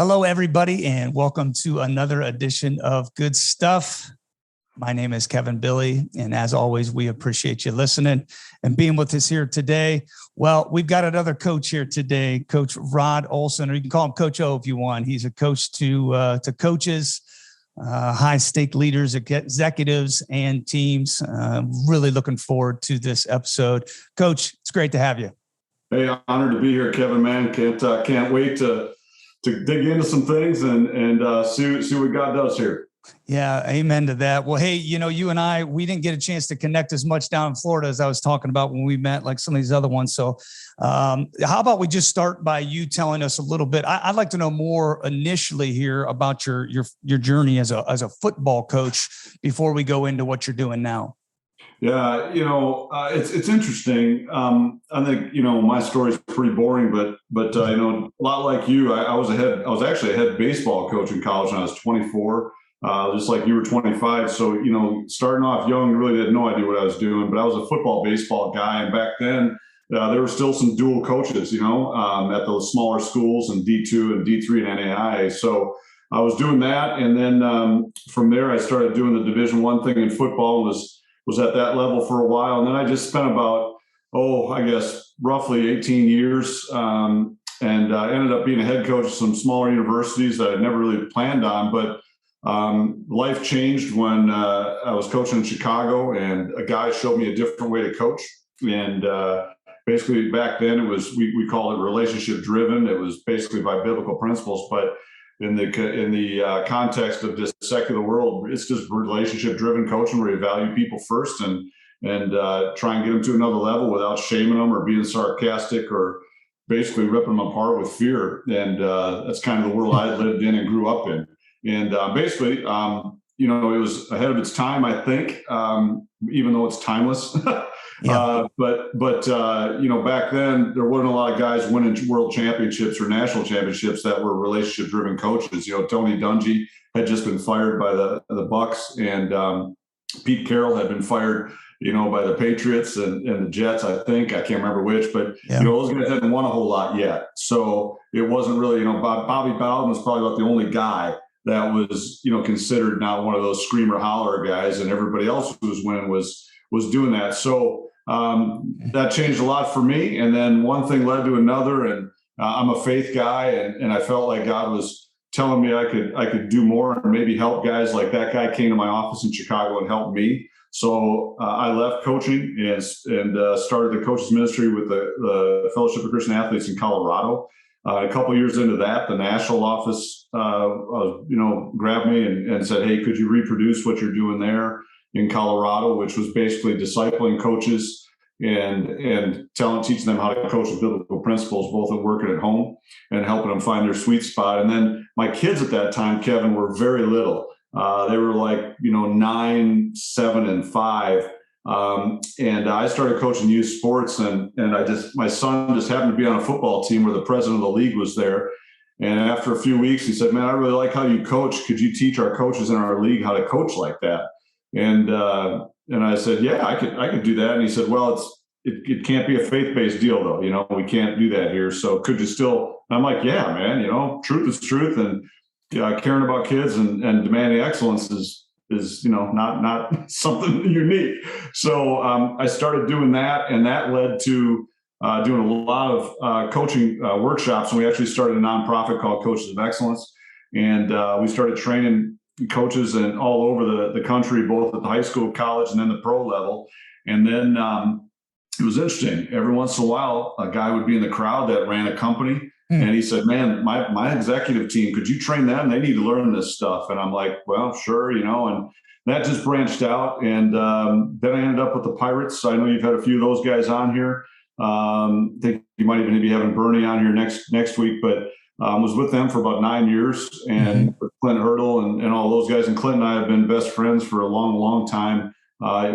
Hello, everybody, and welcome to another edition of Good Stuff. My name is Kevin Bille, and as always, we appreciate you listening and being with us here today. Well, we've got another coach here today, Coach Rod Olson, or you can call him Coach O if you want. He's a coach to coaches, high-stake leaders, executives, and teams. Really looking forward to this episode. Coach, it's great to have you. Hey, honored to be here, Kevin, man. Can't wait to dig into some things and see what God does here. Yeah, amen to that. Well, hey, you and I, we didn't get a chance to connect as much down in Florida as I was talking about when we met, like some of these other ones. So how about we just start by you telling us a little bit? I'd like to know more initially here about your journey as a football coach before we go into what you're doing now. Yeah, it's interesting. I think my story is pretty boring, but a lot like you, I was actually a head baseball coach in college when I was 24, just like you were 25. So starting off young, really had no idea what I was doing, but I was a football baseball guy, and back then there were still some dual coaches, at those smaller schools and D2 and D3 and NAIA. So I was doing that, and then from there I started doing the Division I thing in football. Was at that level for a while. And then I just spent about, roughly 18 years and ended up being a head coach of some smaller universities that I'd never really planned on. But life changed when I was coaching in Chicago, and a guy showed me a different way to coach. And basically back then it was, we called it relationship driven. It was basically by biblical principles, but in the context of this secular world, it's just relationship-driven coaching where you value people first and try and get them to another level without shaming them or being sarcastic or basically ripping them apart with fear. And that's kind of the world I lived in and grew up in. And basically, it was ahead of its time, I think, even though it's timeless. Yeah. But back then there wasn't a lot of guys winning world championships or national championships that were relationship driven coaches. Tony Dungy had just been fired by the Bucks, and Pete Carroll had been fired, by the Patriots and the Jets. I think, I can't remember which, but yeah. Those guys hadn't won a whole lot yet. So it wasn't really, Bobby Bowden was probably about the only guy that was, considered not one of those screamer holler guys, and everybody else who was winning was doing that. So that changed a lot for me. And then one thing led to another, and I'm a faith guy, and I felt like God was telling me I could do more and maybe help guys. Like that guy came to my office in Chicago and helped me. So I left coaching and started the coaches ministry with the Fellowship of Christian Athletes in Colorado. A couple of years into that, the national office, grabbed me and said, "Hey, could you reproduce what you're doing there in Colorado?" Which was basically discipling coaches and teaching them how to coach with biblical principles, both at work and at home, and helping them find their sweet spot. And then my kids at that time, Kevin, were very little. They were like, 9, 7, and 5. And I started coaching youth sports, and my son just happened to be on a football team where the president of the league was there. And after a few weeks, he said, "Man, I really like how you coach. Could you teach our coaches in our league how to coach like that?" And I said, "Yeah, I could do that." And he said, "Well, it can't be a faith-based deal though. We can't do that here. So could you still?" And I'm like, "Yeah, man, truth is truth. And caring about kids and demanding excellence is not something unique." So I started doing that, and that led to doing a lot of coaching workshops. And we actually started a nonprofit called Coaches of Excellence. And we started training coaches and all over the country, both at the high school, college, and then the pro level. And then it was interesting. Every once in a while, a guy would be in the crowd that ran a company. And he said, "Man, my executive team, could you train them? They need to learn this stuff." And I'm like, "Well, sure," and that just branched out. And then I ended up with the Pirates. I know you've had a few of those guys on here. I think you might even be having Bernie on here next week, but was with them for about 9 years, and with Clint Hurdle and all those guys. And Clint and I have been best friends for a long, long time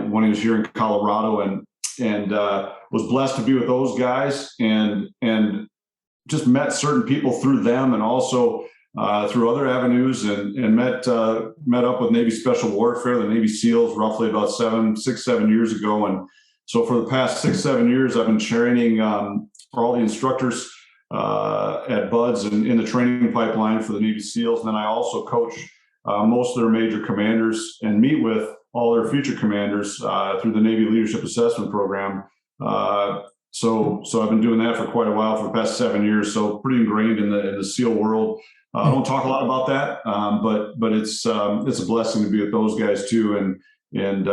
when he was here in Colorado, and was blessed to be with those guys and just met certain people through them, and also through other avenues, and met up with Navy Special Warfare, the Navy SEALs, roughly about 7 years ago. And so for the past 6, 7 years, I've been training for all the instructors at Buds and in the training pipeline for the Navy SEALs. And then I also coach most of their major commanders and meet with all their future commanders through the Navy Leadership Assessment Program. So I've been doing that for quite a while, for the past 7 years. So pretty ingrained in the SEAL world. I don't talk a lot about that, but it's a blessing to be with those guys too, and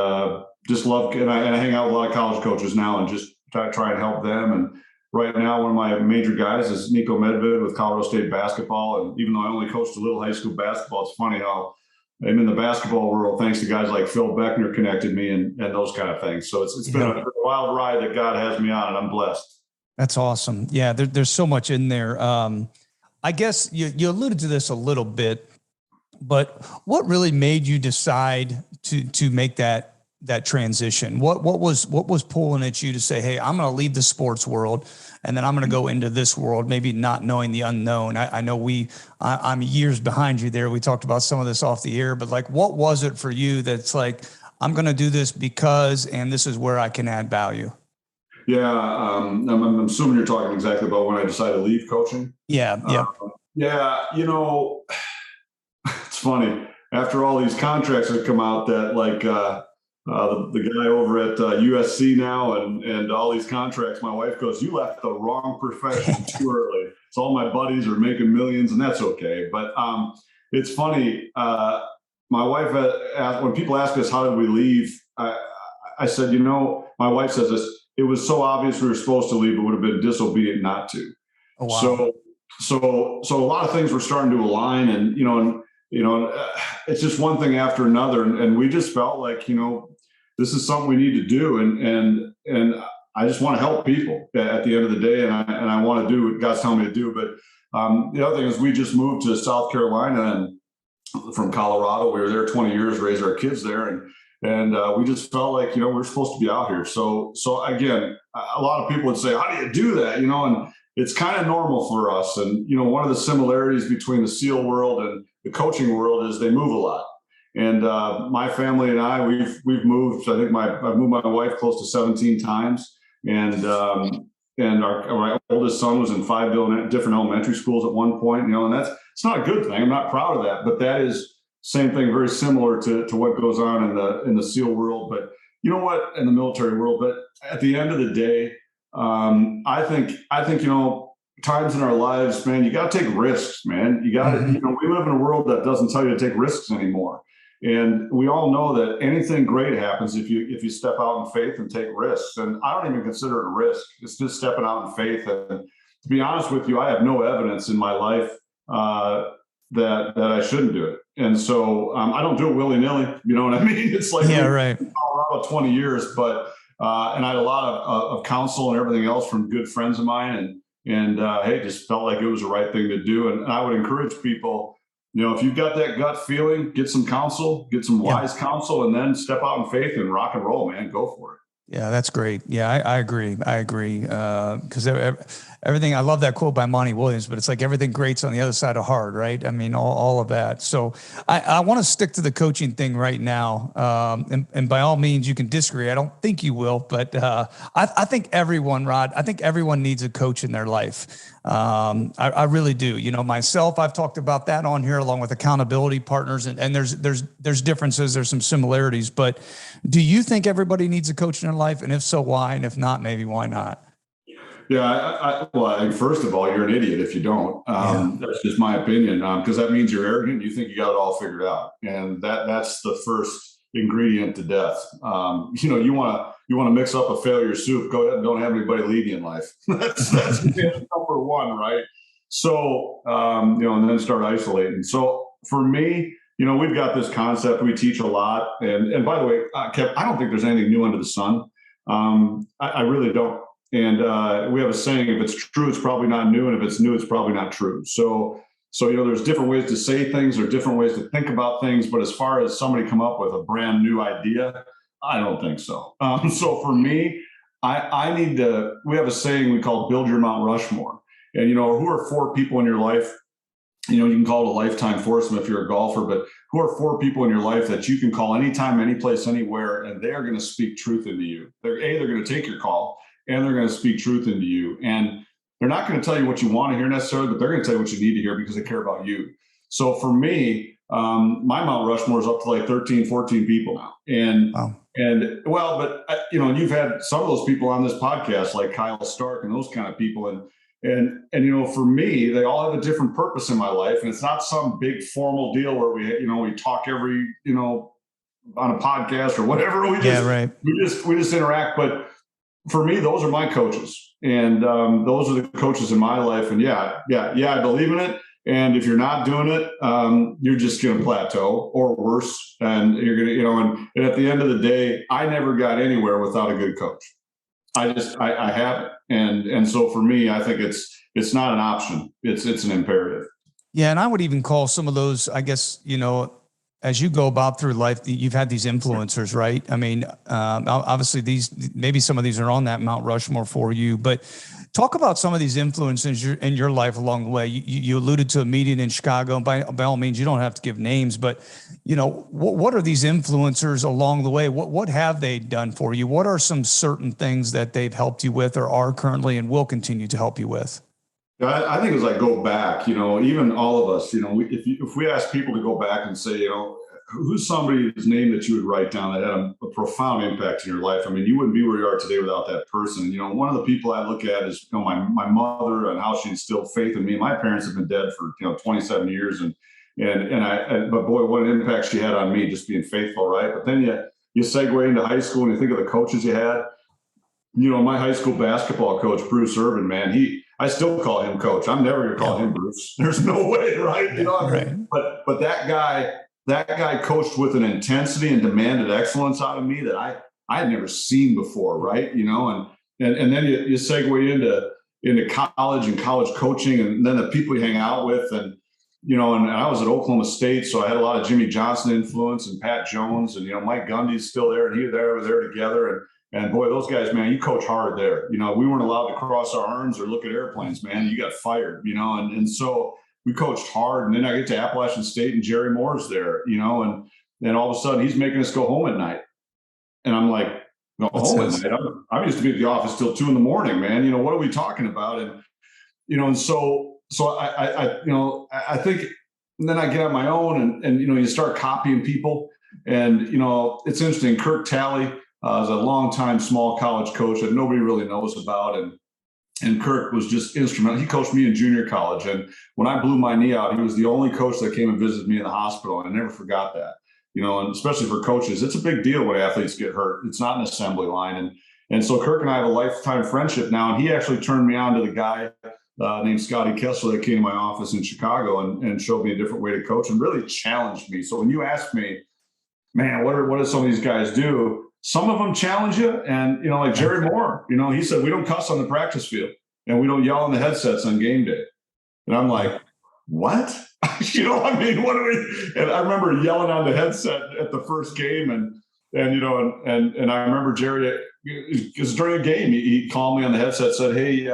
just love. And I hang out with a lot of college coaches now, and just try and help them. And right now, one of my major guys is Nico Medved with Colorado State basketball. And even though I only coached a little high school basketball, it's funny how I'm in the basketball world, thanks to guys like Phil Beckner connected me and those kind of things. So it's been a wild ride that God has me on, and I'm blessed. That's awesome. Yeah, there's so much in there. I guess you alluded to this a little bit, but what really made you decide to make that transition? What was pulling at you to say, hey, I'm going to leave the sports world and then I'm going to go into this world, maybe not knowing the unknown? I know I'm years behind you there. We talked about some of this off the air, but like, what was it for you that's like, I'm going to do this because, and this is where I can add value? Yeah, I'm assuming you're talking exactly about when I decided to leave coaching. Yeah. Yeah, it's funny. After all these contracts have come out, that like the guy over at USC now, and all these contracts, my wife goes, "You left the wrong profession too early." So all my buddies are making millions, and that's okay. But it's funny. My wife, when people ask us how did we leave, I said, my wife says this. It was so obvious we were supposed to leave; it would have been disobedient not to. Oh, wow. So a lot of things were starting to align, and it's just one thing after another, and we just felt like this is something we need to do, and I just want to help people at the end of the day, and I want to do what God's telling me to do. But the other thing is, we just moved to South Carolina and from Colorado. We were there 20 years, raised our kids there, and we just felt like we're supposed to be out here. So again, a lot of people would say, "How do you do that?" And it's kind of normal for us. And one of the similarities between the SEAL world and the coaching world is they move a lot. And my family and I, we've moved. I think I've moved my wife close to 17 times, and our oldest son was in 5 different elementary schools at one point. And it's not a good thing. I'm not proud of that, but that is same thing, very similar to what goes on in the SEAL world. But in the military world. But at the end of the day, I think times in our lives, man, you got to take risks, man. You got to, we live in a world that doesn't tell you to take risks anymore. And we all know that anything great happens if you step out in faith and take risks. And I don't even consider it a risk. It's just stepping out in faith. And to be honest with you, I have no evidence in my life that I shouldn't do it. And so I don't do it willy-nilly. You know what I mean? It's like, yeah, right. Colorado 20 years, but and I had a lot of counsel and everything else from good friends of mine, and hey, just felt like it was the right thing to do. And I would encourage people, if you've got that gut feeling, get some counsel, get some wise counsel, and then step out in faith and rock and roll, man. Go for it. Yeah, that's great. Yeah, I agree. Because everything, I love that quote by Monty Williams, but it's like everything great's on the other side of hard, right? I mean, all of that. So I want to stick to the coaching thing right now. And by all means, you can disagree. I don't think you will, but I think everyone, Rod, needs a coach in their life. I really do. Myself, I've talked about that on here along with accountability partners, and there's differences, there's some similarities, but do you think everybody needs a coach in their life? And if so, why? And if not, maybe why not? Yeah, I think first of all, you're an idiot if you don't. That's just my opinion, because that means you're arrogant. You think you got it all figured out, and that's the first ingredient to death. You want to mix up a failure soup. Go ahead and don't have anybody lead you in life. that's number one, right? So and then start isolating. So for me, we've got this concept. We teach a lot, and by the way, Kev, I don't think there's anything new under the sun. I really don't. And we have a saying: if it's true, it's probably not new, and if it's new, it's probably not true. So there's different ways to say things or different ways to think about things. But as far as somebody come up with a brand new idea, I don't think so. So for me, I need to. We have a saying we call "build your Mount Rushmore," and who are 4 people in your life. You can call it a lifetime foursome if you're a golfer, but who are 4 people in your life that you can call anytime, any place, anywhere, and they are going to speak truth into you. They're going to take your call, and they're going to speak truth into you. And they're not going to tell you what you want to hear necessarily, but they're going to tell you what you need to hear because they care about you. So for me, my Mount Rushmore is up to like 13, 14 people now. And well, but you've had some of those people on this podcast, like Kyle Stark and those kind of people. And for me, they all have a different purpose in my life. And it's not some big formal deal where we talk every, on a podcast or whatever. We just interact. But for me, those are my coaches, and those are the coaches in my life. And I believe in it. And if you're not doing it, you're just going to plateau or worse. And you're going to, and at the end of the day, I never got anywhere without a good coach. I haven't. And so for me, I think it's not an option. It's an imperative. Yeah. And I would even call some of those, I guess, as you go about through life, you've had these influencers, right? I mean, obviously maybe some of these are on that Mount Rushmore for you, but talk about some of these influences in your life along the way. You alluded to a meeting in Chicago, and by all means, you don't have to give names, but what are these influencers along the way? What have they done for you? What are some certain things that they've helped you with, or are currently and will continue to help you with? I think it's like go back, even all of us, if we ask people to go back and say, who's somebody's name that you would write down that had a profound impact in your life? I mean, you wouldn't be where you are today without that person. One of the people I look at is my mother and how she instilled faith in me. My parents have been dead for 27 years, but boy, what an impact she had on me, just being faithful, right? But then you segue into high school and you think of the coaches you had. My high school basketball coach, Bruce Irvin, man, I still call him coach. I'm never going to call him Bruce. There's no way, right? Right. But that guy coached with an intensity and demanded excellence out of me that I had never seen before, right? And then you segue into college and college coaching, and then the people you hang out with, and I was at Oklahoma State, so I had a lot of Jimmy Johnson influence and Pat Jones, and Mike Gundy's still there, and we were there together, and boy, those guys, man, you coach hard there. We weren't allowed to cross our arms or look at airplanes, man. You got fired, and so we coached hard. And then I get to Appalachian State and Jerry Moore's there, and then all of a sudden he's making us go home at night. And I'm like, go home at night? I used to be at the office till 2 a.m, man. What are we talking about? And so I think, and then I get on my own and you start copying people. And, it's interesting. Kirk Talley, is a longtime small college coach that nobody really knows about. And Kirk was just instrumental. He coached me in junior college. And when I blew my knee out, he was the only coach that came and visited me in the hospital. And I never forgot that, and especially for coaches, it's a big deal when athletes get hurt. It's not an assembly line. And so Kirk and I have a lifetime friendship now. And he actually turned me on to the guy named Scotty Kessler that came to my office in Chicago and showed me a different way to coach and really challenged me. So when you ask me, man, what do some of these guys do? Some of them challenge you. And, like Jerry Moore, he said, we don't cuss on the practice field and we don't yell on the headsets on game day. And I'm like, what? What do we? And I remember yelling on the headset at the first game. And I remember Jerry, because during a game, he called me on the headset, said, hey,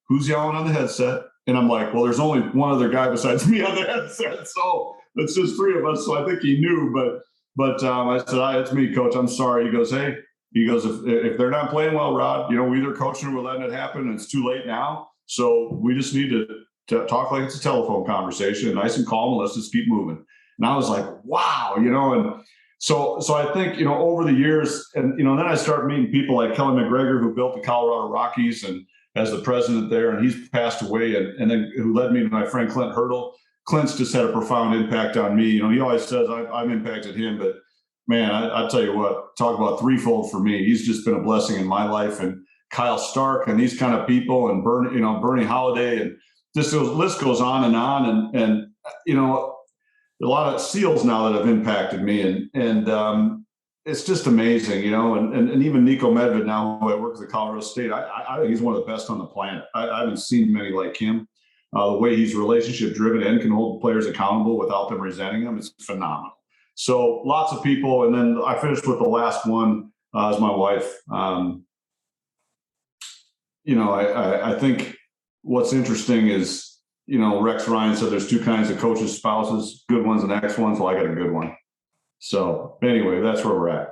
who's yelling on the headset? And I'm like, well, there's only one other guy besides me on the headset. So it's just 3 of us. So I think he knew, but I said, it's me, coach. I'm sorry. He goes, if they're not playing well, Rod, we either coaching or we're letting it happen. And it's too late now. So we just need to talk like it's a telephone conversation, nice and calm, and let's just keep moving. And I was like, wow, and so I think, over the years, and, then I start meeting people like Kelly McGregor, who built the Colorado Rockies and as the president there, and he's passed away, and then who led me to my friend Clint Hurdle. Clint's just had a profound impact on me. He always says I've impacted him, but man, I tell you what, talk about threefold for me. He's just been a blessing in my life. And Kyle Stark and these kind of people, and Bernie Holiday, and just the list goes on. And a lot of SEALs now that have impacted me, and it's just amazing, and even Nico Medved now, who I work with at Colorado State, I think he's one of the best on the planet. I haven't seen many like him. The way he's relationship driven and can hold players accountable without them resenting them is phenomenal. So lots of people. And then I finished with the last one is my wife. I think what's interesting is, Rex Ryan said there's 2 kinds of coaches, spouses, good ones and ex ones. Well, I got a good one. So anyway, that's where we're at.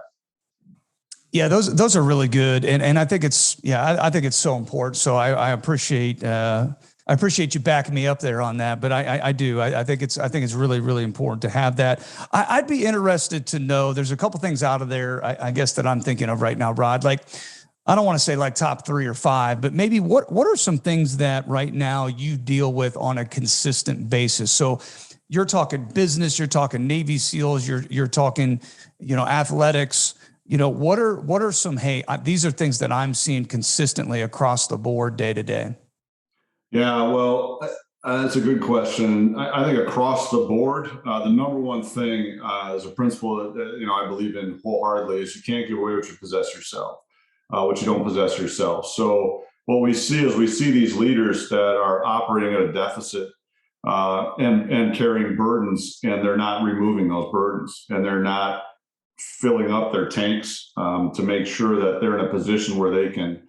Yeah, those are really good, and I think I think it's so important. So I appreciate you backing me up there on that. But I do I think it's really important to have that. I'd be interested to know. There's a couple things out of there, I guess, that I'm thinking of right now, Rod. Like, I don't want to say like top 3 or 5, but maybe what are some things that right now you deal with on a consistent basis? So you're talking business, you're talking Navy SEALs, you're talking, athletics. What are some, hey, these are things that I'm seeing consistently across the board day to day? Yeah, well, that's a good question. I think across the board, the number one thing as a principle that I believe in wholeheartedly is you can't give away what you possess yourself, what you don't possess yourself. So what we see is we see these leaders that are operating at a deficit and carrying burdens, and they're not removing those burdens, and they're not filling up their tanks to make sure that they're in a position where they can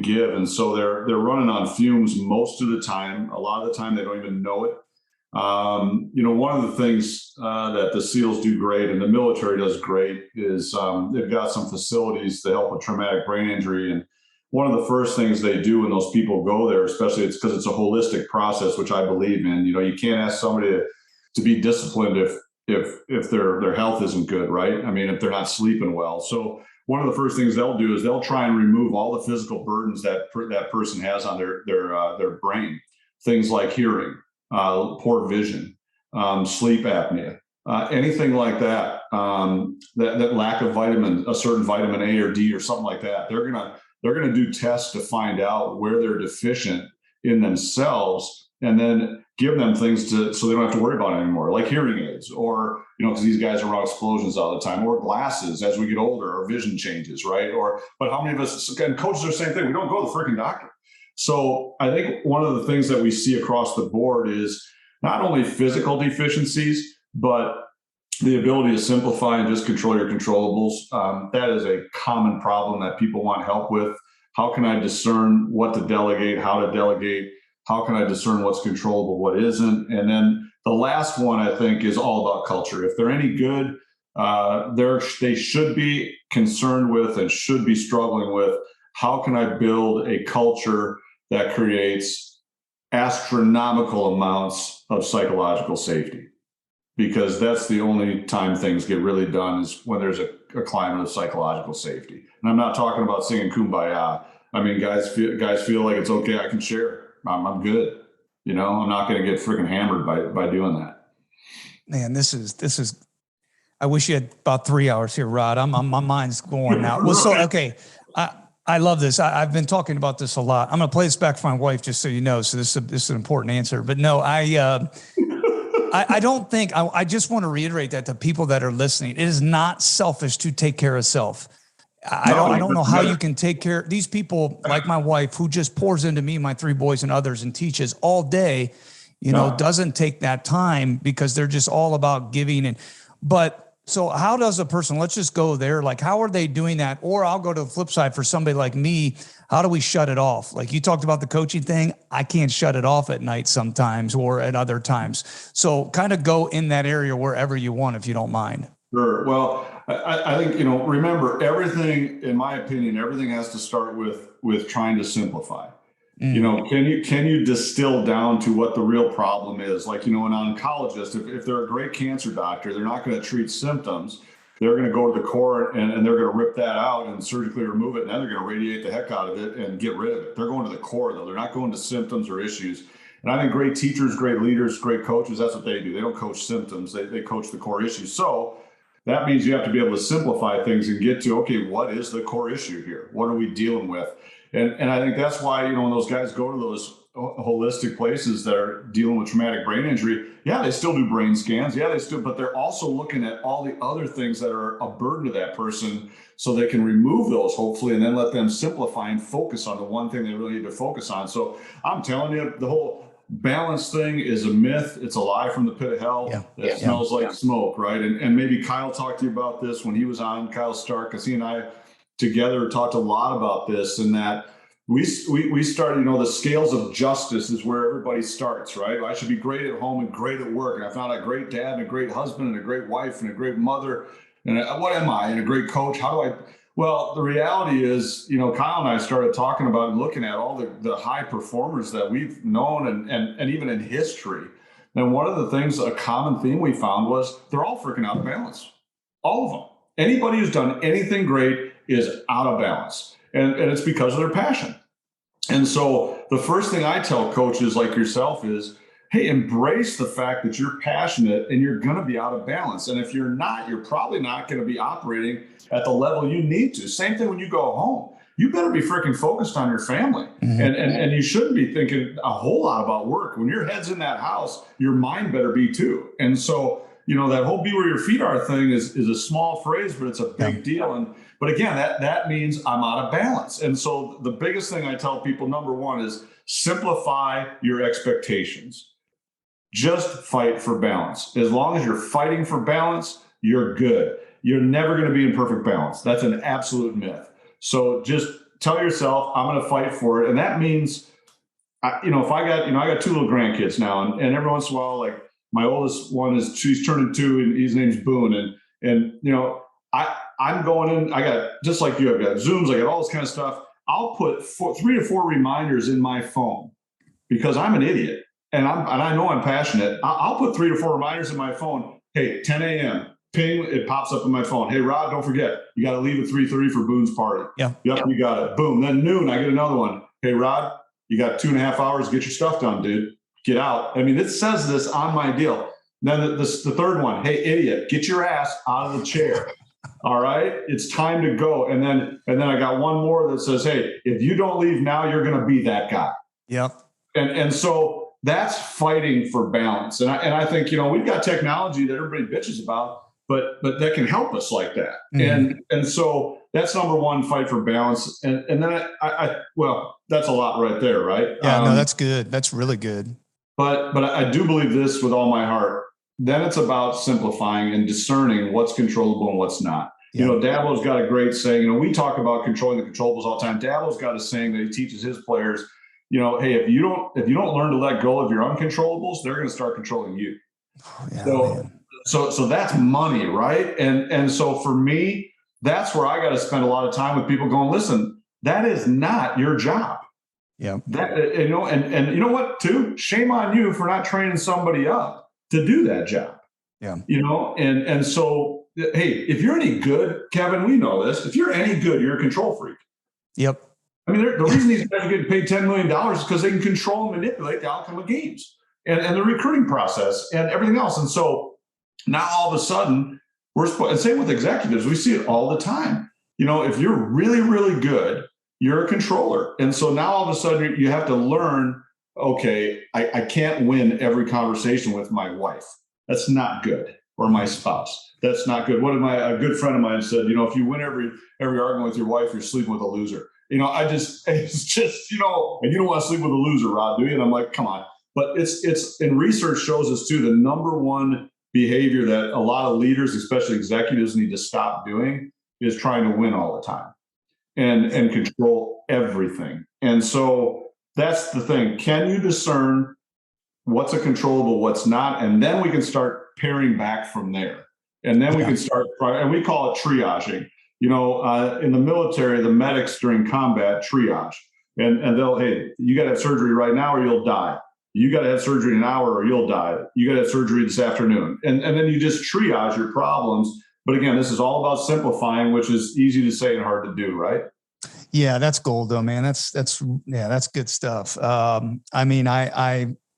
give. And so they're running on fumes most of the time. A lot of the time they don't even know it. One of the things that the SEALs do great and the military does great is they've got some facilities to help with traumatic brain injury. And one of the first things they do when those people go there, especially it's because it's a holistic process, which I believe in. You can't ask somebody to be disciplined if their health isn't good, right? I mean, if they're not sleeping well. So one of the first things they'll do is they'll try and remove all the physical burdens that that person has on their brain. Things like hearing, poor vision, sleep apnea, anything like that. That lack of a certain vitamin A or D or something like that. They're gonna do tests to find out where they're deficient in themselves, and then give them things so they don't have to worry about it anymore, like hearing aids, or because these guys are around explosions all the time, or glasses as we get older, our vision changes, right? But how many of us, and coaches are the same thing, we don't go to the freaking doctor. So I think one of the things that we see across the board is not only physical deficiencies, but the ability to simplify and just control your controllables. That is a common problem that people want help with. How can I discern what to delegate, how to delegate? How can I discern what's controllable, what isn't? And then the last one, I think, is all about culture. If they're any good, they should be concerned with and should be struggling with, how can I build a culture that creates astronomical amounts of psychological safety? Because that's the only time things get really done, is when there's a climate of psychological safety. And I'm not talking about singing Kumbaya. I mean, guys feel like it's okay, I can share. I'm good. I'm not going to get freaking hammered by doing that. Man, this is. I wish you had about 3 hours here, Rod. My mind's going now. Well, so okay, I love this. I've been talking about this a lot. I'm going to play this back for my wife, just so you know. So this is an important answer. But no, I don't think. I just want to reiterate that to people that are listening. It is not selfish to take care of self. I don't know how you can take care of these people like my wife, who just pours into me, my 3 boys and others, and teaches all day, doesn't take that time because they're just all about giving. But so how does a person, let's just go there. Like, how are they doing that? Or I'll go to the flip side for somebody like me. How do we shut it off? Like you talked about the coaching thing. I can't shut it off at night sometimes or at other times. So kind of go in that area wherever you want, if you don't mind. Sure. Well, I think, remember, everything, in my opinion, everything has to start with trying to simplify. Can you distill down to what the real problem is? Like, an oncologist, if they're a great cancer doctor, they're not going to treat symptoms. They're going to go to the core and they're going to rip that out and surgically remove it. And then they're going to radiate the heck out of it and get rid of it. They're going to the core, though. They're not going to symptoms or issues. And I think great teachers, great leaders, great coaches, that's what they do. They don't coach symptoms. They coach the core issues. So that means you have to be able to simplify things and get to, okay, what is the core issue here? What are we dealing with? And I think that's why, when those guys go to those holistic places that are dealing with traumatic brain injury, yeah, they still do brain scans. Yeah, but they're also looking at all the other things that are a burden to that person, so they can remove those, hopefully, and then let them simplify and focus on the one thing they really need to focus on. So I'm telling you, the whole balance thing is a myth. It's a lie from the pit of hell. That smells like smoke, right? And maybe Kyle talked to you about this when he was on, Kyle Stark, because he and I together talked a lot about this, and that we started, the scales of justice is where everybody starts, right? I should be great at home and great at work. And I found a great dad and a great husband and a great wife and a great mother. And what am I? And a great coach. Well, the reality is, Kyle and I started talking about and looking at all the high performers that we've known and even in history. And one of the things, a common theme we found was they're all freaking out of balance. All of them. Anybody who's done anything great is out of balance. And it's because of their passion. And so the first thing I tell coaches like yourself is, hey, embrace the fact that you're passionate and you're going to be out of balance. And if you're not, you're probably not going to be operating at the level you need to. Same thing when you go home. You better be freaking focused on your family. Mm-hmm. And you shouldn't be thinking a whole lot about work. When your head's in that house, your mind better be too. And so, that whole be where your feet are thing is a small phrase, but it's a big deal. But again, that means I'm out of balance. And so the biggest thing I tell people, number one, is simplify your expectations. Just fight for balance. As long as you're fighting for balance, you're good. You're never going to be in perfect balance. That's an absolute myth. So just tell yourself, I'm going to fight for it. And that means, if I got two little grandkids now, and every once in a while, like my oldest one she's turning 2 and his name's Boone. I'm going in, I got, just like you, I've got Zooms, I got all this kind of stuff. I'll put 3 to 4 reminders in my phone because I'm an idiot. And I know I'm passionate. I'll put 3 to 4 reminders in my phone. Hey, 10 a.m. ping, it pops up in my phone. Hey, Rod, don't forget, you got to leave at 3:30 for Boone's party. Yep, you got it. Boom. Then noon, I get another one. Hey, Rod, you got 2.5 hours to get your stuff done, dude. Get out. I mean, it says this on my deal. Then the third one. Hey, idiot, get your ass out of the chair. All right, it's time to go. And then I got one more that says, hey, if you don't leave now, you're going to be that guy. Yep. And so that's fighting for balance. And I think, we've got technology that everybody bitches about, but that can help us like that. Mm-hmm. And so that's number one, fight for balance. And then well, that's a lot right there, right? Yeah, no, that's good. That's really good. But I do believe this with all my heart. Then it's about simplifying and discerning what's controllable and what's not. Yeah. Dabo's got a great saying. We talk about controlling the controllables all the time. Dabo's got a saying that he teaches his players. Hey, if you don't learn to let go of your uncontrollables, they're going to start controlling you. Oh, yeah, so that's money, right? And so for me, that's where I got to spend a lot of time with people going, listen, that is not your job. Yeah. That, and you know what, too? Shame on you for not training somebody up to do that job. Yeah. And so, hey, if you're any good, Kevin, we know this. If you're any good, you're a control freak. Yep. I mean, the reason these guys are getting paid $10 million is because they can control and manipulate the outcome of games and the recruiting process and everything else. And so now all of a sudden, and same with executives, we see it all the time. If you're really, really good, you're a controller. And so now all of a sudden you have to learn, okay, I can't win every conversation with my wife. That's not good. Or my spouse. That's not good. A good friend of mine said, if you win every argument with your wife, you're sleeping with a loser. It's just, and you don't want to sleep with a loser, Rod, do you? And I'm like, come on. But it's and research shows us too, the number one behavior that a lot of leaders, especially executives, need to stop doing is trying to win all the time and control everything. And so that's the thing. Can you discern what's a controllable, what's not? And then we can start paring back from there. And then we can start, and we call it triaging. In the military, the medics during combat triage, and they'll, hey, you got to have surgery right now or you'll die. You got to have surgery in an hour or you'll die. You got to have surgery this afternoon. And then you just triage your problems. But again, this is all about simplifying, which is easy to say and hard to do, right? Yeah, that's gold though, man. That's good stuff.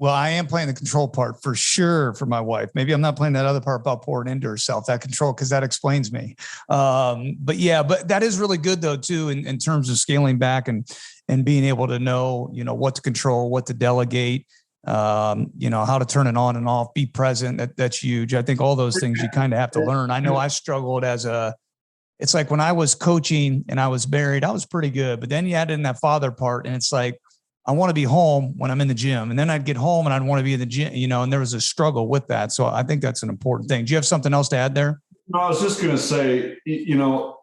I am playing the control part for sure for my wife. Maybe I'm not playing that other part about pouring into herself, that control, because that explains me. But that is really good though, too, in terms of scaling back and being able to know, what to control, what to delegate, how to turn it on and off, be present. That's huge. I think all those things you kind of have to learn. I know I struggled it's like when I was coaching and I was married, I was pretty good, but then you add in that father part and it's like, I want to be home when I'm in the gym, and then I'd get home and I'd want to be in the gym, and there was a struggle with that. So I think that's an important thing. Do you have something else to add there? No, I was just going to say, the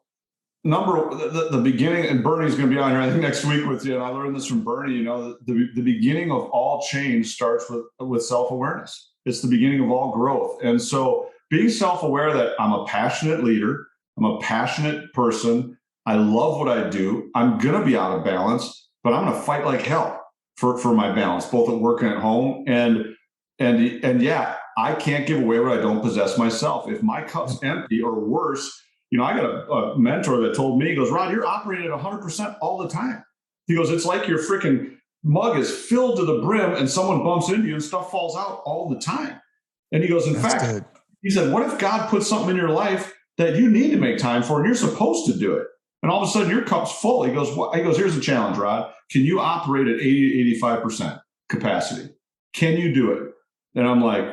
beginning, and Bernie's going to be on here, I think, next week with you. And I learned this from Bernie, the beginning of all change starts with self-awareness. It's the beginning of all growth. And so being self-aware that I'm a passionate leader, I'm a passionate person, I love what I do. I'm going to be out of balance, but I'm going to fight like hell for my balance, both at work and at home. And yeah, I can't give away what I don't possess myself. If my cup's empty or worse, I got a mentor that told me, he goes, Rod, you're operating at 100% all the time. He goes, it's like your freaking mug is filled to the brim and someone bumps into you and stuff falls out all the time. And he goes, in fact, he said, what if God puts something in your life that you need to make time for and you're supposed to do it? And all of a sudden your cup's full. He goes, what? He goes, here's the challenge, Rod. Can you operate at 80 to 85% capacity? Can you do it? And I'm like,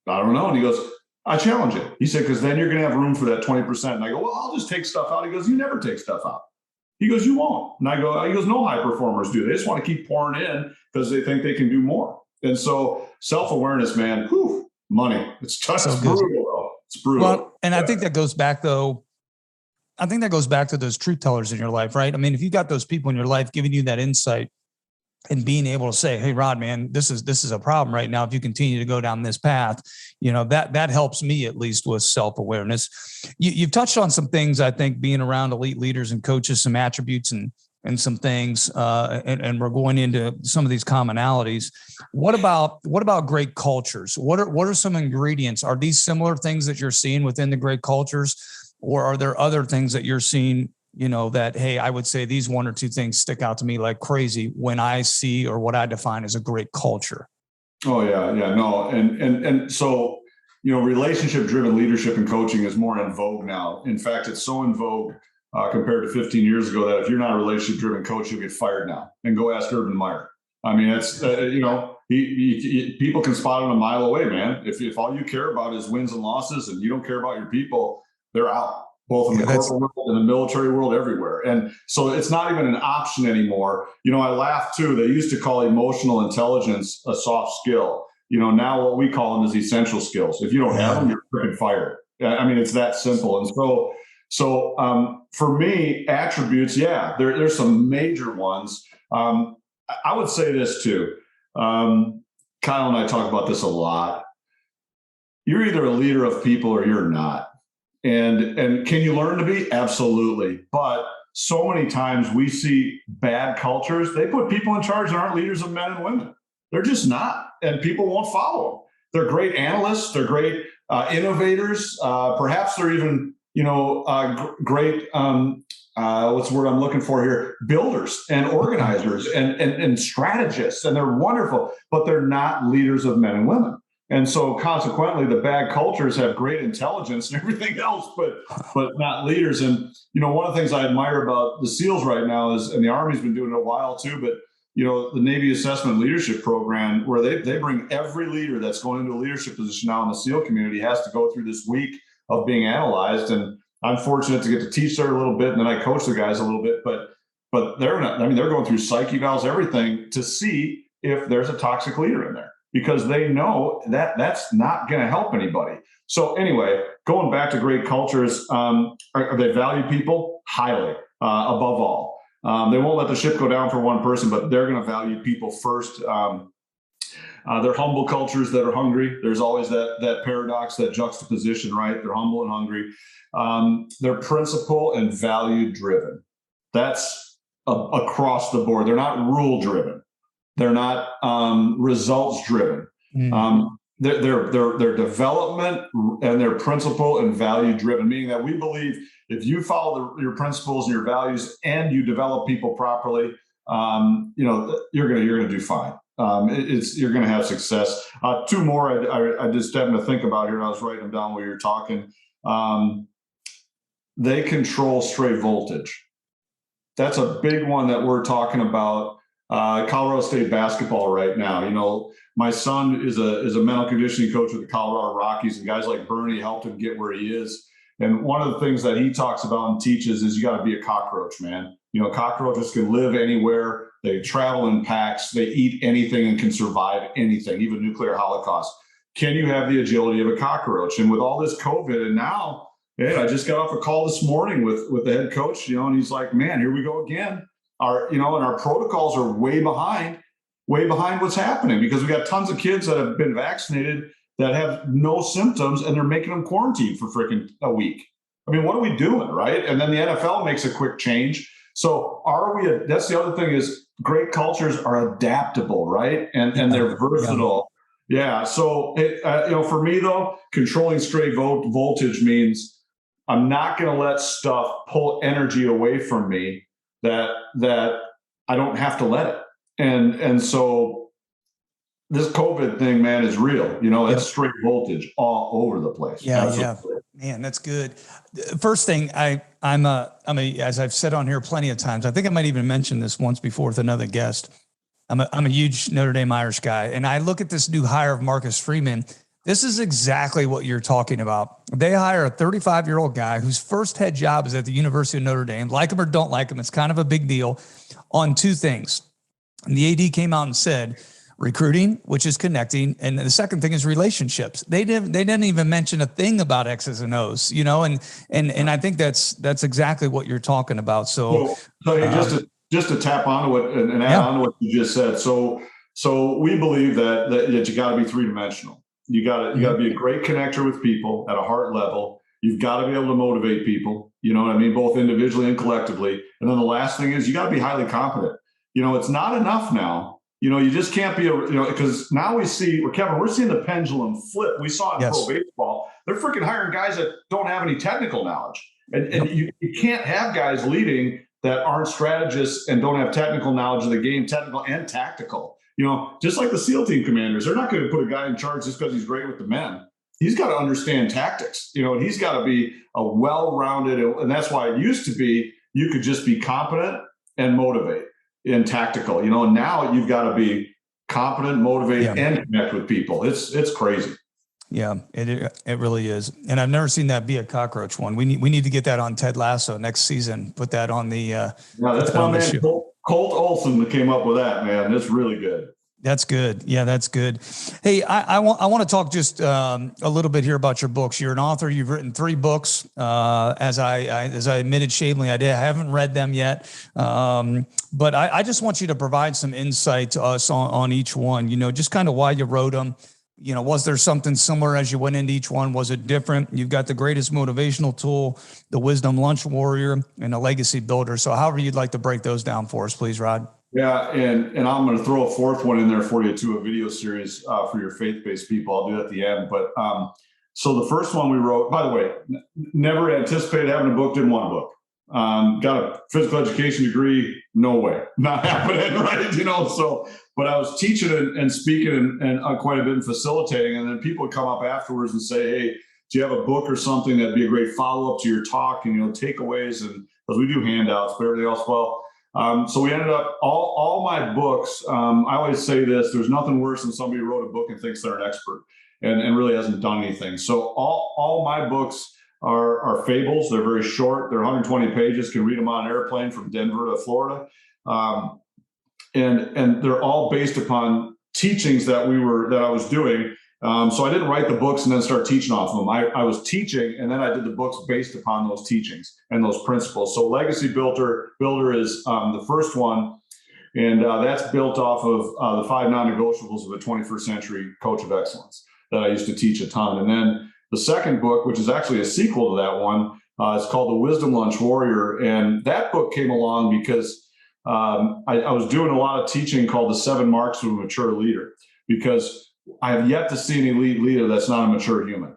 I don't know. And he goes, I challenge it. He said, because then you're going to have room for that 20%. And I go, well, I'll just take stuff out. He goes, you never take stuff out. He goes, you won't. And he goes, no high performers do. They just want to keep pouring in because they think they can do more. And so self-awareness, man, money. It's tough. It's brutal. It's brutal. Well, and I think that goes back though. I think that goes back to those truth tellers in your life, right? I mean, if you got those people in your life giving you that insight and being able to say, hey, Rod, man, this is a problem right now. If you continue to go down this path, that helps me at least with self-awareness. You've touched on some things, I think, being around elite leaders and coaches, some attributes and some things, and we're going into some of these commonalities. What about great cultures? What are some ingredients? Are these similar things that you're seeing within the great cultures, or are there other things that you're seeing, that, hey, I would say these one or two things stick out to me like crazy when I see or what I define as a great culture? Oh yeah. No. And so, relationship-driven leadership and coaching is more in vogue now. In fact, it's so in vogue compared to 15 years ago that if you're not a relationship-driven coach, you'll get fired now. And go ask Urban Meyer. I mean, it's, people can spot it a mile away, man. If all you care about is wins and losses and you don't care about your people, they're out. Both in the corporate world and the military world, everywhere. And so it's not even an option anymore. I laugh too. They used to call emotional intelligence a soft skill. Now what we call them is essential skills. If you don't have them, you're freaking fired. I mean, it's that simple. And so for me, attributes, there's some major ones. I would say this too. Kyle and I talk about this a lot. You're either a leader of people or you're not. And can you learn to be? Absolutely. But so many times we see bad cultures. They put people in charge that aren't leaders of men and women. They're just not. And people won't follow them. They're great analysts. They're great innovators. Perhaps they're even, great, what's the word I'm looking for here? Builders and organizers and strategists. And they're wonderful, but they're not leaders of men and women. And so consequently, the bad cultures have great intelligence and everything else, but not leaders. And, one of the things I admire about the SEALs right now is, and the Army's been doing it a while too, but, the Navy Assessment Leadership Program, where they bring every leader that's going into a leadership position now in the SEAL community has to go through this week of being analyzed. And I'm fortunate to get to teach there a little bit, and then I coach the guys a little bit, but they're not, they're going through psych evals, everything to see if there's a toxic leader in there, because they know that that's not going to help anybody. So anyway, going back to great cultures, they value people highly, above all. They won't let the ship go down for one person, but they're going to value people first. They're humble cultures that are hungry. There's always that paradox, that juxtaposition, right? They're humble and hungry. They're principle and value driven. That's across the board. They're not rule driven. They're not results driven. They're development and they're principle and value driven, meaning that we believe if you follow your principles and your values and you develop people properly, you're gonna do fine. You're gonna have success. Two more I just happened to think about here, and I was writing them down while you were talking. They control stray voltage. That's a big one that we're talking about. Colorado State basketball right now. My son is a mental conditioning coach with the Colorado Rockies, and guys like Bernie helped him get where he is. And one of the things that he talks about and teaches is you got to be a cockroach, man. Cockroaches can live anywhere. They travel in packs. They eat anything and can survive anything, even nuclear holocaust. Can you have the agility of a cockroach? And with all this COVID, and now, I just got off a call this morning with the head coach, and he's like, man, here we go again. And our protocols are way behind what's happening, because we got tons of kids that have been vaccinated that have no symptoms, and they're making them quarantine for freaking a week. I mean, what are we doing, right? And then the NFL makes a quick change. So that's the other thing is great cultures are adaptable, right? And they're versatile. Yeah. So, for me, though, controlling stray voltage means I'm not going to let stuff pull energy away from me that I don't have to let it. And so this COVID thing, man, is real. It's straight voltage all over the place. Yeah. Absolutely. Yeah. Man, that's good. First thing, I'm as I've said on here plenty of times, I think I might even mention this once before with another guest. I'm a huge Notre Dame Irish guy, and I look at this new hire of Marcus Freeman. This is exactly what you're talking about. They hire a 35-year-old guy whose first head job is at the University of Notre Dame. Like him or don't like him, it's kind of a big deal on two things. And the AD came out and said, recruiting, which is connecting, and the second thing is relationships. They didn't even mention a thing about X's and O's, and I think that's exactly what you're talking about. So just to tap onto it and add on to what you just said. So we believe that you got to be three-dimensional. You got to be a great connector with people at a heart level. You've got to be able to motivate people, you know what I mean, both individually and collectively. And then the last thing is you got to be highly competent. It's not enough now. You just can't be because now we're seeing the pendulum flip. We saw it in pro baseball. They're freaking hiring guys that don't have any technical knowledge. And you can't have guys leading that aren't strategists and don't have technical knowledge of the game, technical and tactical. Just like the SEAL team commanders, they're not going to put a guy in charge just because he's great with the men. He's got to understand tactics, and he's got to be a well-rounded, and that's why it used to be you could just be competent and motivate and tactical, and now you've got to be competent, motivate, and connect with people. It's crazy. Yeah, it really is. And I've never seen that be a cockroach one. We need to get that on Ted Lasso next season. Put that on the. That's my man, Colt Olson, that came up with that, man. It's really good. That's good. Yeah, that's good. Hey, I want to talk just a little bit here about your books. You're an author. You've written 3 books. As I admitted shamefully, I haven't read them yet. But I just want you to provide some insight to us on each one. Just kind of why you wrote them. Was there something similar as you went into each one? Was it different? You've got the greatest motivational tool, the wisdom lunch warrior, and the legacy builder. So however you'd like to break those down for us, please, Rod. Yeah. And I'm going to throw a 4th one in there for you too, a video series for your faith-based people. I'll do that at the end. But so the first one we wrote, by the way, never anticipated having a book, didn't want a book. Got a physical education degree, no way, not happening, right? But I was teaching and speaking and quite a bit and facilitating, and then people would come up afterwards and say, "Hey, do you have a book or something that'd be a great follow-up to your talk?" And takeaways, and because we do handouts, but everything else, so we ended up all my books. I always say this: there's nothing worse than somebody who wrote a book and thinks they're an expert and really hasn't done anything. So all my books are fables. They're very short. They're 120 pages. Can read them on an airplane from Denver to Florida. And they're all based upon teachings that I was doing. So I didn't write the books and then start teaching off of them. I was teaching, and then I did the books based upon those teachings and those principles. So Legacy Builder is the first one, and that's built off of the 5 non-negotiables of a 21st century coach of excellence that I used to teach a ton. And then the second book, which is actually a sequel to that one, is called The Wisdom Lunch Warrior. And that book came along because I was doing a lot of teaching called the 7 Marks of a Mature Leader, because I have yet to see any leader that's not a mature human.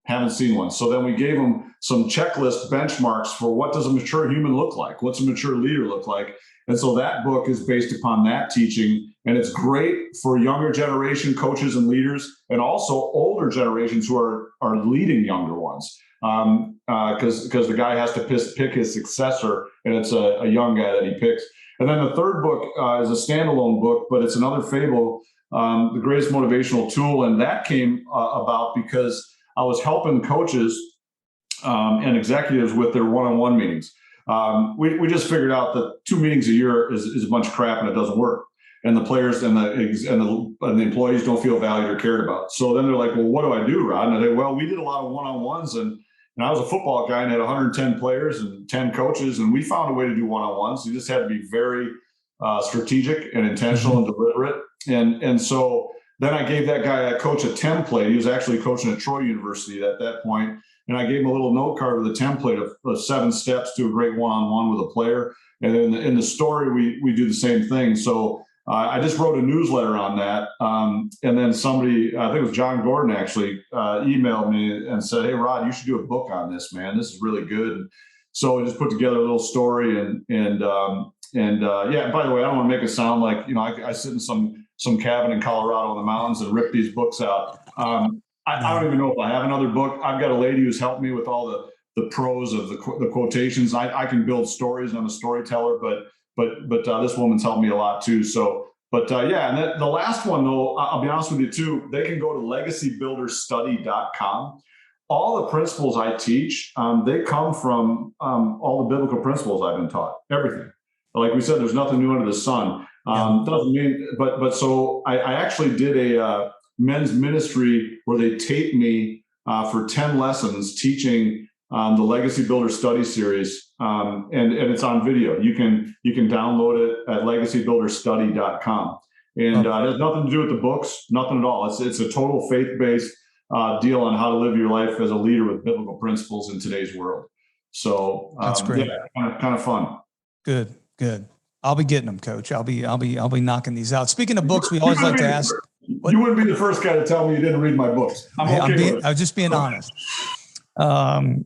Haven't seen one. So then we gave them some checklist benchmarks for what does a mature human look like? What's a mature leader look like? And so that book is based upon that teaching. And it's great for younger generation coaches and leaders, and also older generations who are leading younger ones. Because the guy has to pick his successor, and it's a young guy that he picks. And then the third book is a standalone book, but it's another fable, The Greatest Motivational Tool. And that came about because I was helping coaches and executives with their one-on-one meetings. We just figured out that 2 meetings a year is a bunch of crap, and it doesn't work. And the players and the employees don't feel valued or cared about. So then they're like, well, what do I do, Rod? And I say, well, we did a lot of one-on-ones, and I was a football guy and had 110 players and 10 coaches, and we found a way to do one-on-ones. You just had to be very strategic and intentional and deliberate. And so then I gave that coach a template. He was actually coaching at Troy University at that point. and I gave him a little note card with a template of 7 steps to a great one-on-one with a player. And then in the story, we do the same thing. So I just wrote a newsletter on that. And then somebody, I think it was John Gordon actually, emailed me and said, "Hey, Rod, you should do a book on this, man. This is really good." So I just put together a little story and yeah, by the way, I don't want to make it sound like, I sit in some cabin in Colorado in the mountains and rip these books out. I don't even know if I have another book. I've got a lady who's helped me with all the prose of the quotations. I can build stories. I'm a storyteller, but this woman's helped me a lot too. So, yeah. And then the last one though, I'll be honest with you too, they can go to legacybuilderstudy.com. All the principles I teach, they come from all the biblical principles I've been taught, everything. Like we said, there's nothing new under the sun. Doesn't mean, but so I actually did a men's ministry where they taped me for 10 lessons teaching the Legacy Builder Study Series, and it's on video. You can download it at legacybuilderstudy.com, and it has nothing to do with the books, nothing at all. It's a total faith-based deal on how to live your life as a leader with biblical principles in today's world. So that's great. Yeah, kind of fun. Good. I'll be getting them, Coach. I'll be knocking these out. Speaking of books, we always like to ask. You wouldn't be the first guy to tell me you didn't read my books. I was just being honest. I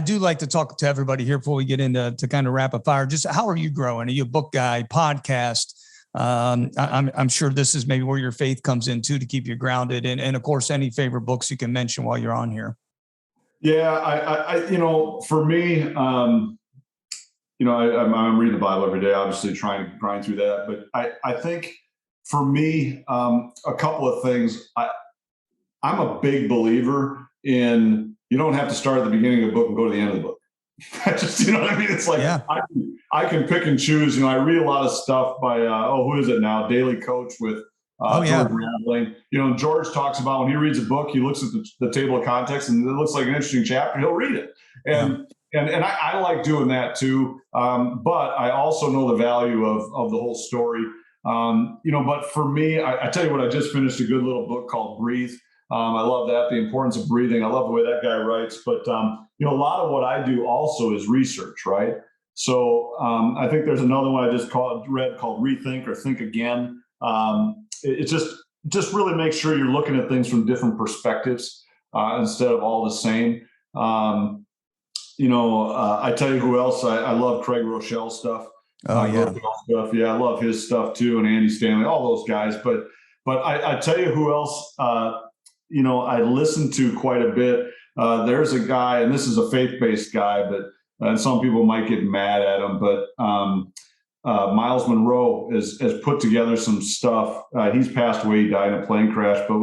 do like to talk to everybody here before we get into kind of rapid fire. Just how are you growing? Are you a book guy, podcast? I'm sure this is maybe where your faith comes in too, to keep you grounded. And of course, any favorite books you can mention while you're on here. Yeah, I for me, I'm reading the Bible every day, obviously trying to grind through that. But I think for me, a couple of things. I'm a big believer in, you don't have to start at the beginning of the book and go to the end of the book. Just, you know what I mean? It's like, yeah. I can pick and choose. I read a lot of stuff by, who is it now? Daily Coach with George Raveling. George talks about when he reads a book, he looks at the table of context and it looks like an interesting chapter, he'll read it. And I like doing that too. But I also know the value of the whole story. But for me, I tell you what, I just finished a good little book called Breathe. I love that, the importance of breathing. I love the way that guy writes. But, a lot of what I do also is research, right? So I think there's another one I just read called Rethink or Think Again. It just really makes sure you're looking at things from different perspectives instead of all the same. I tell you who else, I love Craig Rochelle's stuff. Oh, yeah. Yeah, I love his stuff too. And Andy Stanley, all those guys. But I tell you who else, I listen to quite a bit. There's a guy, and this is a faith-based guy, and some people might get mad at him, but Miles Monroe has put together some stuff. He's passed away, he died in a plane crash, but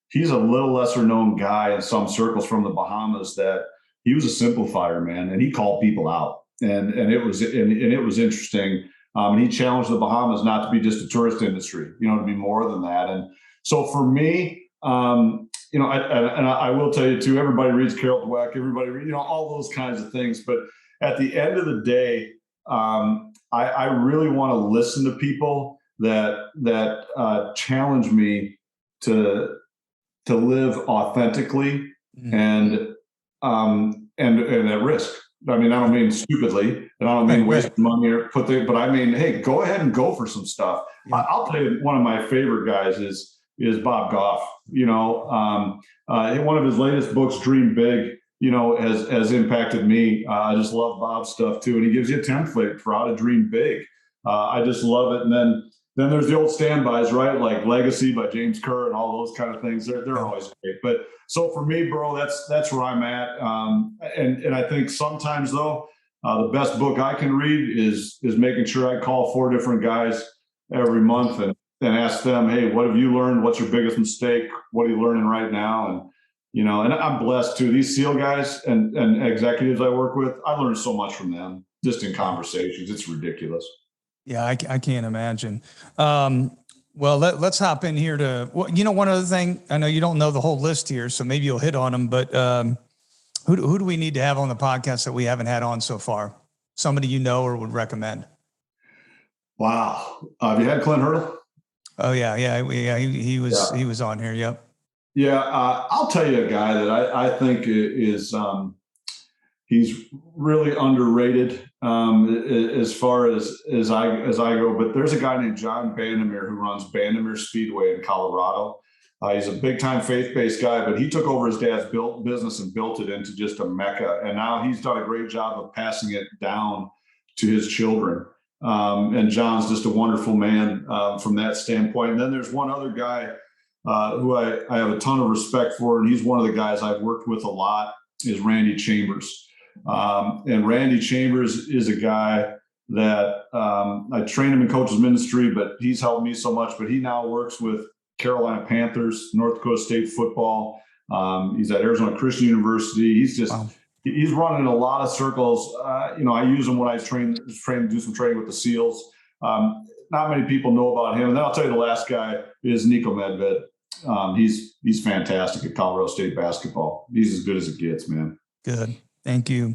he's a little lesser known guy in some circles from the Bahamas, that he was a simplifier, man, and he called people out. And it was interesting. And he challenged the Bahamas not to be just a tourist industry, to be more than that. And so for me, I will tell you too, everybody reads Carol Dweck, everybody reads, all those kinds of things. But at the end of the day, I really want to listen to people that challenge me to live authentically and at risk. I mean, I don't mean stupidly, and I don't mean wasting money but I mean, hey, go ahead and go for some stuff. Yeah. I'll tell you, one of my favorite guys is Bob Goff. One of his latest books, Dream Big, has impacted me. I just love Bob's stuff too. And he gives you a template for how to dream big. I just love it. And then there's the old standbys, right? Like Legacy by James Kerr and all those kind of things. They're always great. But so for me, bro, that's where I'm at. And I think sometimes though, the best book I can read is making sure I call 4 different guys every month and ask them, hey, what have you learned? What's your biggest mistake? What are you learning right now? And, and I'm blessed too. These SEAL guys and executives I work with, I learned so much from them just in conversations. It's ridiculous. Yeah, I can't imagine. Well, let's hop in here to, one other thing. I know you don't know the whole list here, so maybe you'll hit on them, but who do we need to have on the podcast that we haven't had on so far? Somebody or would recommend? Wow. Have you had Clint Hurdle? Oh yeah. He was on here. Yep. Yeah, I'll tell you a guy that I think is he's really underrated as far as I go. But there's a guy named John Bandemere who runs Bandemere Speedway in Colorado. He's a big time faith based guy, but he took over his dad's business and built it into just a mecca. And now he's done a great job of passing it down to his children. And John's just a wonderful man from that standpoint. And then there's one other guy who I have a ton of respect for, and he's one of the guys I've worked with a lot, is Randy Chambers. And Randy Chambers is a guy that I trained him in coach's ministry, but he's helped me so much. But he now works with Carolina Panthers, North Dakota State football. He's at Arizona Christian University. He's just he's running a lot of circles. I use him when I train to do some training with the SEALs. Not many people know about him. And then I'll tell you the last guy is Nico Medved. He's fantastic at Colorado State basketball. He's as good as it gets, man. Good. Thank you.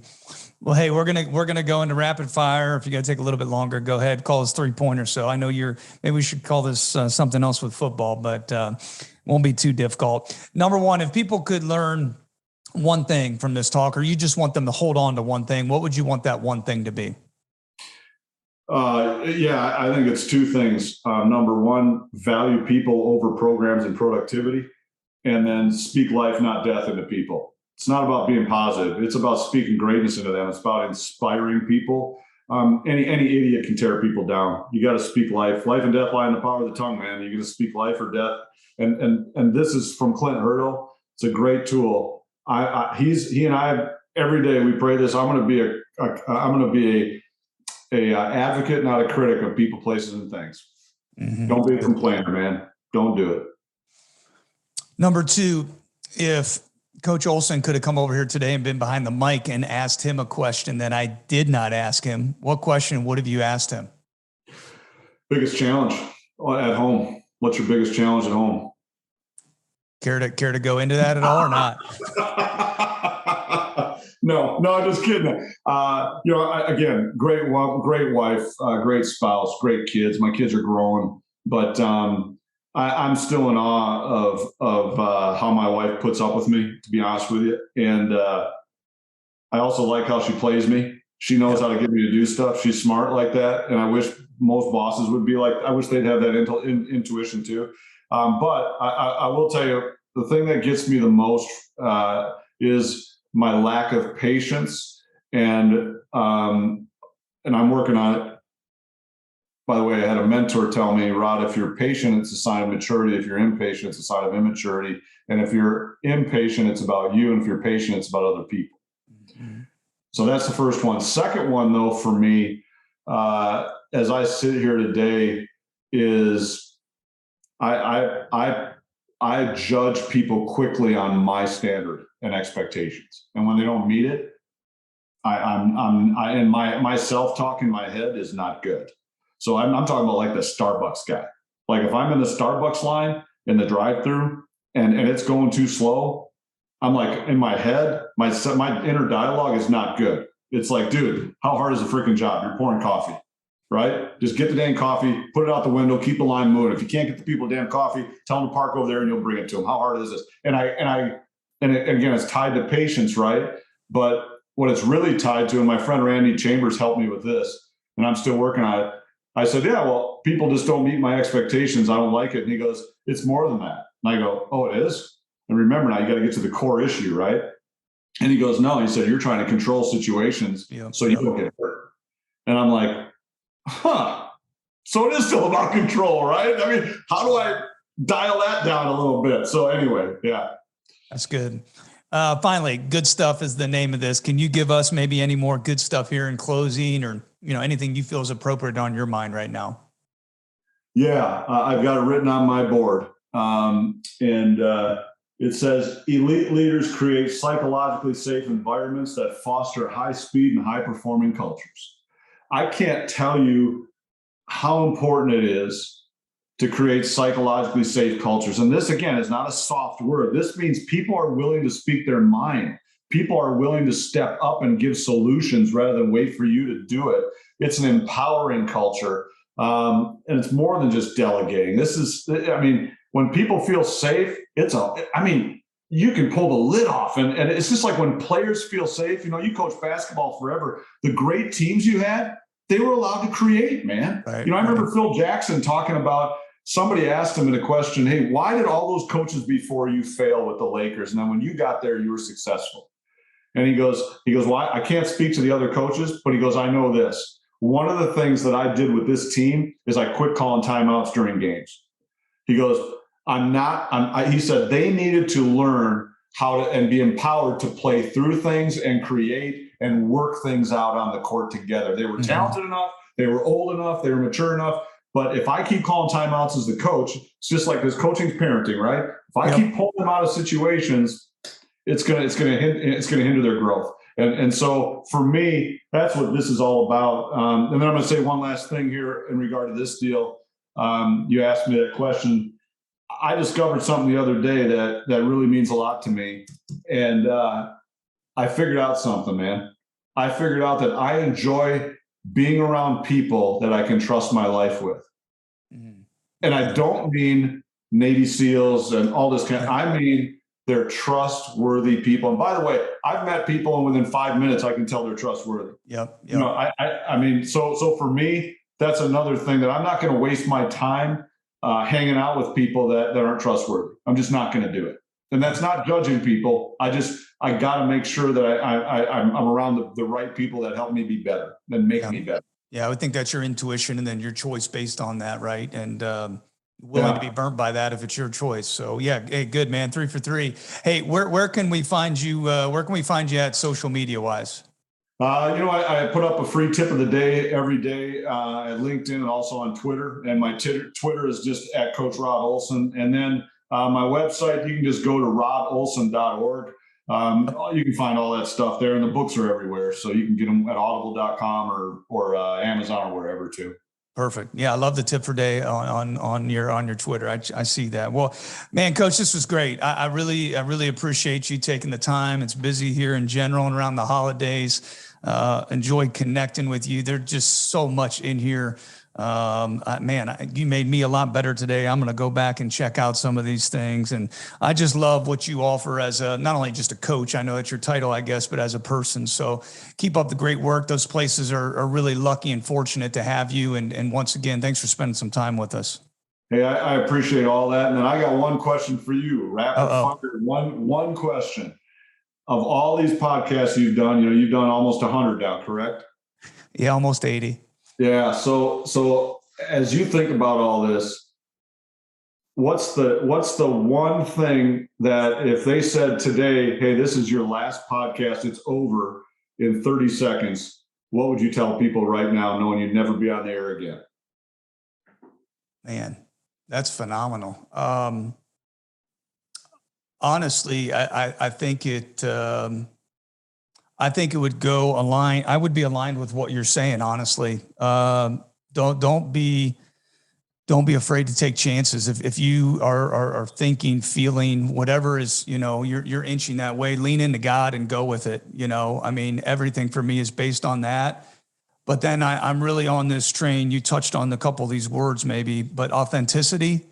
Well, hey, we're gonna go into rapid fire. If you got to take a little bit longer, go ahead. Call us 3-pointer. So I know maybe we should call this something else with football, but won't be too difficult. Number one, if people could learn one thing from this talk, or you just want them to hold on to one thing, what would you want that one thing to be? Yeah, I think it's two things. Number one, value people over programs and productivity, and then speak life, not death, into people. It's not about being positive. It's about speaking greatness into them. It's about inspiring people. Any idiot can tear people down. You got to speak life. Life and death lie in the power of the tongue, man. You're going to speak life or death. And this is from Clint Hurdle. It's a great tool. He and I every day we pray this. I'm going to be a advocate, not a critic of people, places, and things. Mm-hmm. Don't be a complainer, man. Don't do it. Number two, if Coach Olson could have come over here today and been behind the mic and asked him a question that I did not ask him, what question would have you asked him? Biggest challenge at home. What's your biggest challenge at home? Care to go into that at all or not? No, I'm just kidding. Again, great wife, great spouse, great kids. My kids are growing, but I'm still in awe of how my wife puts up with me, to be honest with you. And I also like how she plays me. She knows how to get me to do stuff. She's smart like that. And I wish most bosses would be like, I wish they'd have that intuition too. But I will tell you, the thing that gets me the most is my lack of patience. And I'm working on it. By the way, I had a mentor tell me, Rod, if you're patient, it's a sign of maturity. If you're impatient, it's a sign of immaturity. And if you're impatient, it's about you. And if you're patient, it's about other people. Mm-hmm. So that's the first one. Second one, though, for me, as I sit here today, is I judge people quickly on my standard and expectations. And when they don't meet it, and my self-talk in my head is not good. So I'm talking about like the Starbucks guy. Like if I'm in the Starbucks line in the drive-through and it's going too slow, I'm like in my head, my inner dialogue is not good. It's like, dude, how hard is the freaking job? You're pouring coffee, right? Just get the damn coffee, put it out the window, keep the line moving. If you can't get the people damn coffee, tell them to park over there and you'll bring it to them. How hard is this? And again, it's tied to patience, right? But what it's really tied to, and my friend Randy Chambers helped me with this, and I'm still working on it. I said, yeah, well, people just don't meet my expectations. I don't like it. And he goes, it's more than that. And I go, oh, it is? And remember now, you got to get to the core issue, right? And he goes, no, he said, you're trying to control situations so you don't get hurt. And I'm like, so it is still about control, right? I mean, how do I dial that down a little bit? So anyway, yeah. That's good. Finally, good stuff is the name of this. Can you give us maybe any more good stuff here in closing, or anything you feel is appropriate on your mind right now? Yeah, I've got it written on my board. And it says, elite leaders create psychologically safe environments that foster high speed and high performing cultures. I can't tell you how important it is to create psychologically safe cultures. And this, again, is not a soft word. This means people are willing to speak their mind. People are willing to step up and give solutions rather than wait for you to do it. It's an empowering culture. And it's more than just delegating. when people feel safe, you can pull the lid off. And it's just like when players feel safe, you coach basketball forever. The great teams you had, they were allowed to create, man. Right, I remember Phil Jackson talking about, somebody asked him in a question, hey, why did all those coaches before you fail with the Lakers? And then when you got there, you were successful. And he goes, well, I can't speak to the other coaches, but he goes, I know this. One of the things that I did with this team is I quit calling timeouts during games. He goes, he said they needed to learn how to and be empowered to play through things and create and work things out on the court together. They were talented enough, they were old enough, they were mature enough. But if I keep calling timeouts as the coach, it's just like this coaching's parenting, right? If I keep pulling them out of situations, it's gonna hinder their growth. And so for me, that's what this is all about. And then I'm gonna say one last thing here in regard to this deal. You asked me that question. I discovered something the other day that really means a lot to me. And I figured out something, man. I figured out that I enjoy being around people that I can trust my life with. And I don't mean Navy SEALs and all this I mean, they're trustworthy people. And by the way, I've met people and within 5 minutes, I can tell they're trustworthy. Yep. I mean, so for me, that's another thing that I'm not going to waste my time hanging out with people that aren't trustworthy. I'm just not going to do it. And that's not judging people. I got to make sure that I'm around the right people that help me be better and make me better. Yeah, I would think that's your intuition and then your choice based on that, right? And willing to be burnt by that if it's your choice. So yeah, hey, good man, 3 for 3. Hey, where can we find you? Where can we find you at social media wise? I put up a free tip of the day every day at LinkedIn and also on Twitter. And my Twitter is just at Coach Rod Olson. And then my website, you can just go to rodolson.org. You can find all that stuff there, and the books are everywhere. So you can get them at audible.com or Amazon or wherever too. Perfect. Yeah, I love the tip for day on your Twitter. I see that. Well, man, Coach, this was great. I really appreciate you taking the time. It's busy here in general and around the holidays. Enjoyed connecting with you. There's just so much in here. You made me a lot better today. I'm going to go back and check out some of these things. And I just love what you offer as not only just a coach, I know that's your title, I guess, but as a person. So keep up the great work. Those places are really lucky and fortunate to have you. And once again, thanks for spending some time with us. Hey, I appreciate all that. And then I got one question for you. Rapid fire. One question. Of all these podcasts you've done, you've done almost 100 now, correct? Yeah, almost 80. Yeah. So as you think about all this, what's the one thing that if they said today, hey, this is your last podcast, it's over in 30 seconds, what would you tell people right now, knowing you'd never be on the air again? Man, that's phenomenal. Honestly, I think it would go align. I would be aligned with what you're saying. Honestly, don't be afraid to take chances. If you are thinking, feeling, whatever is, you're inching that way, lean into God and go with it. I mean, everything for me is based on that. But then I'm really on this train. You touched on a couple of these words maybe, but authenticity.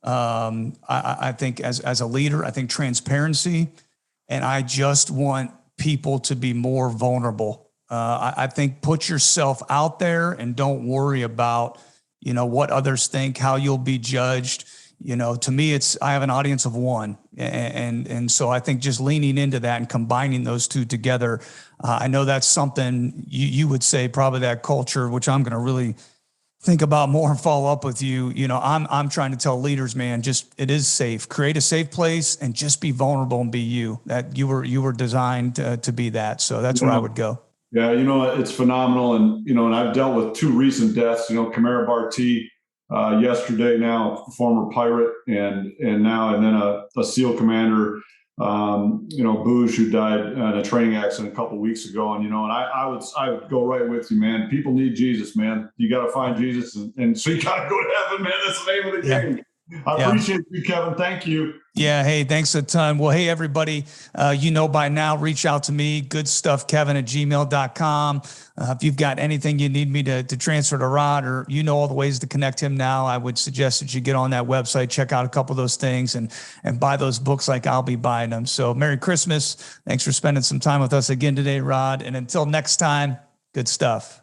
I think as a leader, I think transparency, and I just want people to be more vulnerable. I think put yourself out there and don't worry about, what others think, how you'll be judged. To me, I have an audience of one. And so I think just leaning into that and combining those two together, I know that's something you would say, probably that culture, which I'm going to really think about more and follow up with you. I'm trying to tell leaders, man, just, it is safe. Create a safe place and just be vulnerable and be you. That you were designed to be that. So that's where I would go. Yeah. It's phenomenal. And, and I've dealt with 2 recent deaths, Kamara Barti, yesterday, now former pirate and then a SEAL commander, Boosh, who died in a training accident a couple of weeks ago. And, I would go right with you, man. People need Jesus, man. You got to find Jesus. And so you got to go to heaven, man. That's the name of the game. I appreciate you, Kevin. Thank you. Yeah. Hey, thanks a ton. Well, hey, everybody, by now, reach out to me, goodstuffkevin@gmail.com. If you've got anything you need me to transfer to Rod, or all the ways to connect him now, I would suggest that you get on that website, check out a couple of those things, and buy those books like I'll be buying them. So Merry Christmas. Thanks for spending some time with us again today, Rod. And until next time, good stuff.